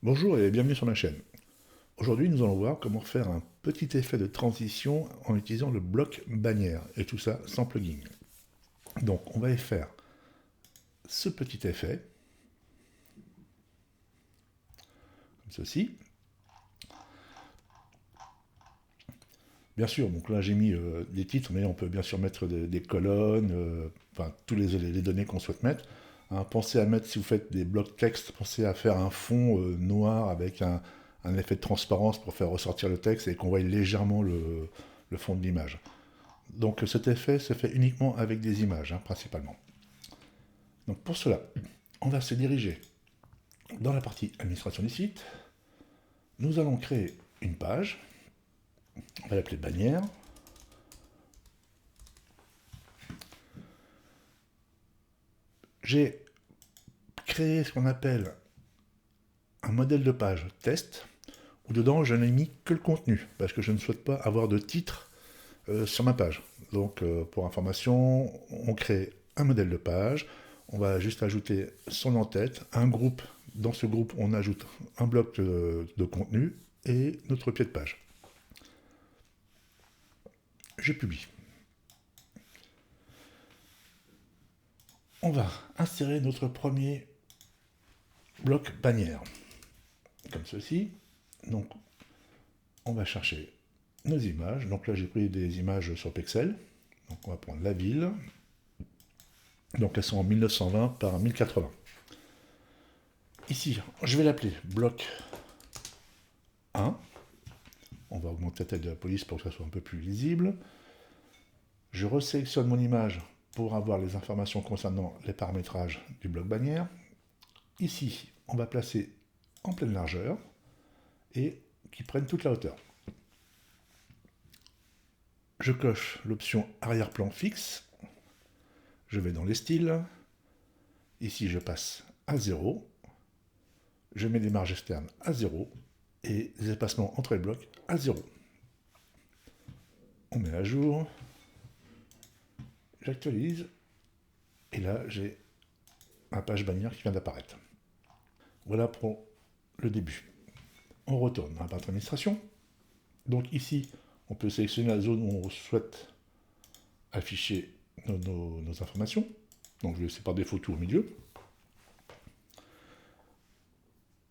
Bonjour et bienvenue sur ma chaîne. Aujourd'hui, nous allons voir comment faire un petit effet de transition en utilisant le bloc bannière, et tout ça sans plugin. Donc, on va y faire ce petit effet, comme ceci. Bien sûr, donc là j'ai mis des titres, mais on peut bien sûr mettre des colonnes, enfin, toutes les données qu'on souhaite mettre. Hein, pensez à mettre, si vous faites des blocs texte, pensez à faire un fond noir avec un effet de transparence pour faire ressortir le texte et qu'on voie légèrement le fond de l'image. Donc cet effet se fait uniquement avec des images, hein, principalement. Donc pour cela, on va se diriger dans la partie administration du site. Nous allons créer une page. On va l'appeler bannière. J'ai créé ce qu'on appelle un modèle de page test, où dedans je n'ai mis que le contenu, parce que je ne souhaite pas avoir de titre sur ma page. Donc pour information, on crée un modèle de page, on va juste ajouter son en-tête, un groupe. Dans ce groupe, on ajoute un bloc de contenu et notre pied de page. Je publie. On va insérer notre premier bloc bannière, comme ceci. Donc, on va chercher nos images. Donc là, j'ai pris des images sur Pexel. Donc, on va prendre la ville. Donc, elles sont en 1920 par 1080. Ici, je vais l'appeler bloc 1. On va augmenter la taille de la police pour que ça soit un peu plus lisible. Je resélectionne mon image pour avoir les informations concernant les paramétrages du bloc bannière. Ici, on va placer en pleine largeur et qui prennent toute la hauteur. Je coche l'option arrière-plan fixe. Je vais dans les styles. Ici, je passe à 0. Je mets des marges externes à 0 et les espacements entre les blocs à 0. On met à jour. J'actualise. Et là, j'ai ma page bannière qui vient d'apparaître. Voilà pour le début. On retourne dans la partie administration. Donc ici, on peut sélectionner la zone où on souhaite afficher nos informations. Donc je vais laisser par défaut tout au milieu.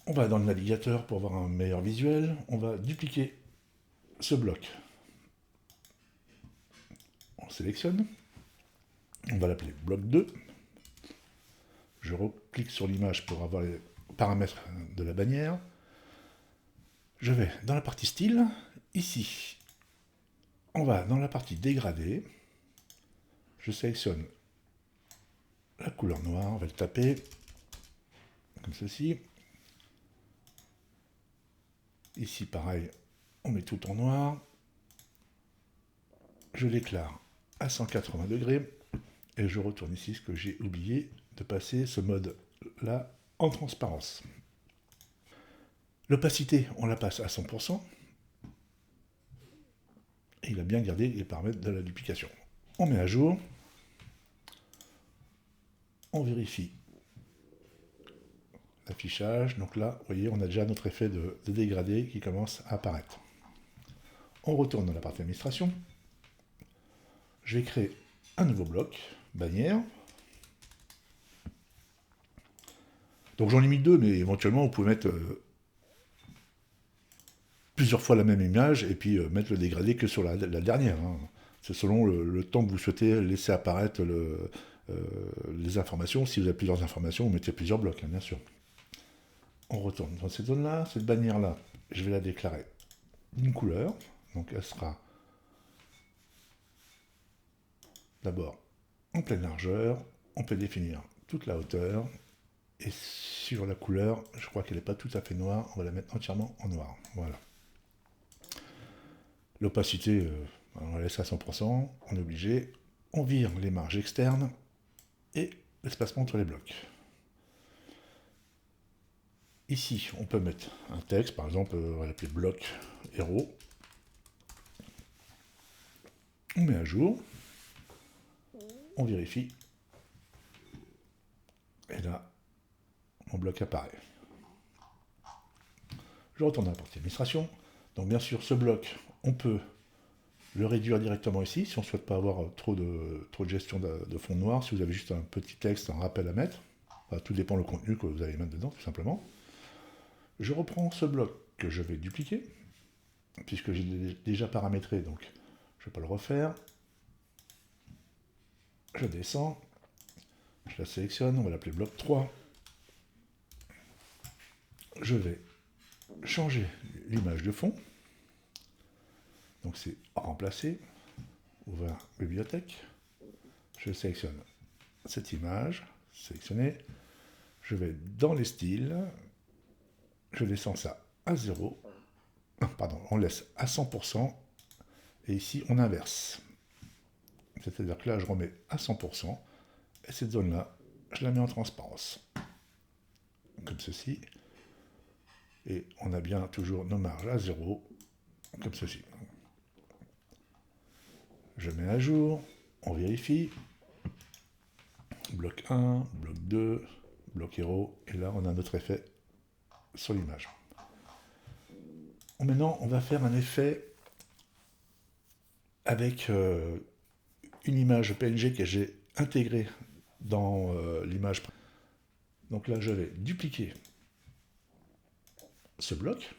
On va dans le navigateur pour avoir un meilleur visuel. On va dupliquer ce bloc. On sélectionne. On va l'appeler bloc 2. Je reclique sur l'image pour avoir les paramètres de la bannière. Je vais dans la partie style. Ici, on va dans la partie dégradé. Je sélectionne la couleur noire. On va le taper comme ceci. Ici, pareil, on met tout en noir. Je l'éclaire à 180 degrés. Et je retourne ici, ce que j'ai oublié, de passer ce mode-là en transparence. L'opacité, on la passe à 100%. Et il a bien gardé les paramètres de la duplication. On met à jour. On vérifie l'affichage. Donc là, vous voyez, on a déjà notre effet de dégradé qui commence à apparaître. On retourne dans la partie administration. Je vais créer un nouveau bloc, bannière. Donc j'en ai mis deux, mais éventuellement, vous pouvez mettre plusieurs fois la même image et puis mettre le dégradé que sur la dernière. Hein. C'est selon le temps que vous souhaitez laisser apparaître les informations. Si vous avez plusieurs informations, vous mettez plusieurs blocs, hein, bien sûr. On retourne dans cette zone-là, cette bannière-là, je vais la déclarer d'une couleur. Donc elle sera d'abord en pleine largeur. On peut définir toute la hauteur. Et sur la couleur, je crois qu'elle n'est pas tout à fait noire. On va la mettre entièrement en noir. Voilà. L'opacité, on la laisse à 100%. On est obligé. On vire les marges externes et l'espacement entre les blocs. Ici, on peut mettre un texte, par exemple, on va l'appeler bloc héros. On met à jour. On vérifie. Et là, mon bloc apparaît. Je retourne à la partie administration. Donc bien sûr, ce bloc, on peut le réduire directement ici, si on ne souhaite pas avoir trop de gestion de fond noir, si vous avez juste un petit texte, un rappel à mettre. Enfin, tout dépend du contenu que vous allez mettre dedans, tout simplement. Je reprends ce bloc que je vais dupliquer, puisque j'ai déjà paramétré, donc je ne vais pas le refaire. Je descends, je la sélectionne, on va l'appeler bloc 3. Je vais changer l'image de fond. Donc c'est remplacer, ouvrir bibliothèque. Je sélectionne cette image, sélectionner. Je vais dans les styles, je descends ça à 0. Pardon, on laisse à 100%. Et ici, on inverse. C'est-à-dire que là, je remets à 100%. Et cette zone-là, je la mets en transparence. Comme ceci. Et on a bien toujours nos marges à 0. Comme ceci. Je mets à jour. On vérifie. Bloc 1, bloc 2, bloc héros. Et là, on a notre effet sur l'image. Maintenant, on va faire un effet avec une image PNG que j'ai intégrée dans l'image. Donc là, je vais dupliquer ce bloc.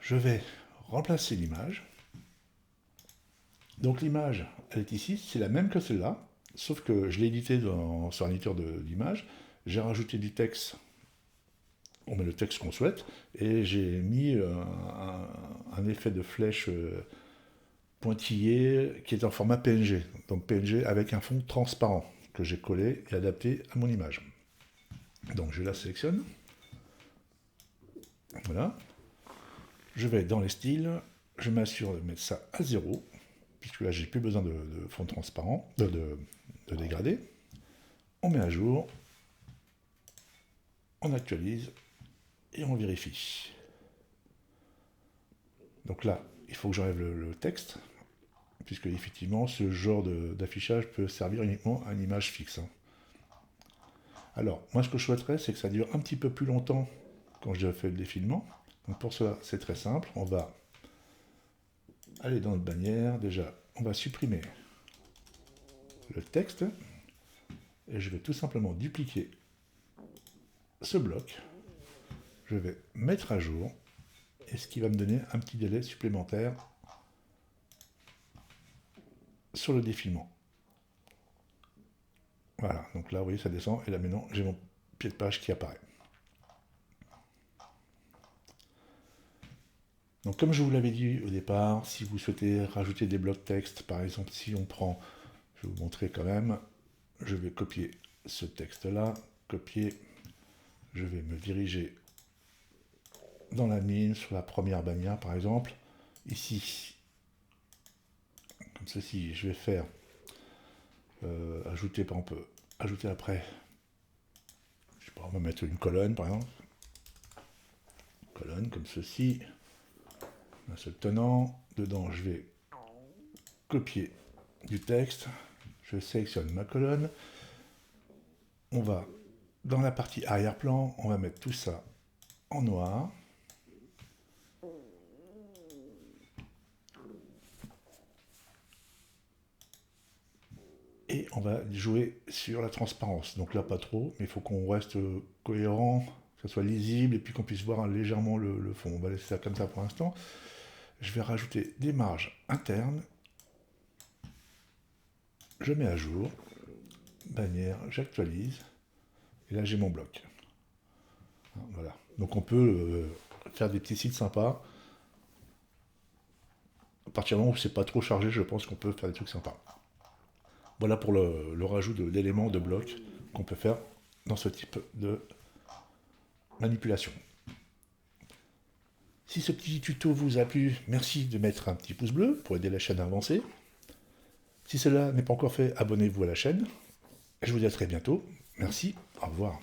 Je vais remplacer l'image. Donc l'image, elle est ici, c'est la même que celle-là, sauf que je l'ai édité sur un éditeur d'image. J'ai rajouté du texte, on met le texte qu'on souhaite, et j'ai mis un effet de flèche pointillé qui est en format PNG. Donc PNG avec un fond transparent que j'ai collé et adapté à mon image. Donc je la sélectionne. Voilà. Je vais dans les styles, je m'assure de mettre ça à 0, puisque là j'ai plus besoin de fond transparent, de dégradé. On met à jour, on actualise et on vérifie. Donc là, il faut que j'enlève le texte, puisque effectivement ce genre d'affichage peut servir uniquement à une image fixe. Alors, moi ce que je souhaiterais, c'est que ça dure un petit peu plus longtemps quand je fais le défilement. Donc pour cela, c'est très simple. On va aller dans notre bannière. Déjà, on va supprimer le texte. Et je vais tout simplement dupliquer ce bloc. Je vais mettre à jour. Et ce qui va me donner un petit délai supplémentaire sur le défilement. Voilà, donc là, vous voyez, ça descend. Et là, maintenant, j'ai mon pied de page qui apparaît. Donc comme je vous l'avais dit au départ, si vous souhaitez rajouter des blocs texte, par exemple si on prend, je vais vous montrer quand même, je vais copier ce texte-là, copier, je vais me diriger dans la mine, sur la première bannière par exemple, ici, comme ceci, je vais faire ajouter, par exemple, ajouter après, je sais pas, on va mettre une colonne par exemple, colonne comme ceci, un seul tenant, dedans je vais copier du texte, je sélectionne ma colonne, on va dans la partie arrière-plan, on va mettre tout ça en noir, et on va jouer sur la transparence, donc là pas trop, mais il faut qu'on reste cohérent, que ça soit lisible, et puis qu'on puisse voir légèrement le fond. On va laisser ça comme ça pour l'instant. Je vais rajouter des marges internes. Je mets à jour. Bannière, j'actualise. Et là, j'ai mon bloc. Voilà. Donc on peut faire des petits sites sympas. À partir du moment où c'est pas trop chargé, je pense qu'on peut faire des trucs sympas. Voilà pour le rajout d'éléments de blocs qu'on peut faire dans ce type de manipulation. Si ce petit tuto vous a plu, merci de mettre un petit pouce bleu pour aider la chaîne à avancer. Si cela n'est pas encore fait, abonnez-vous à la chaîne. Je vous dis à très bientôt. Merci, au revoir.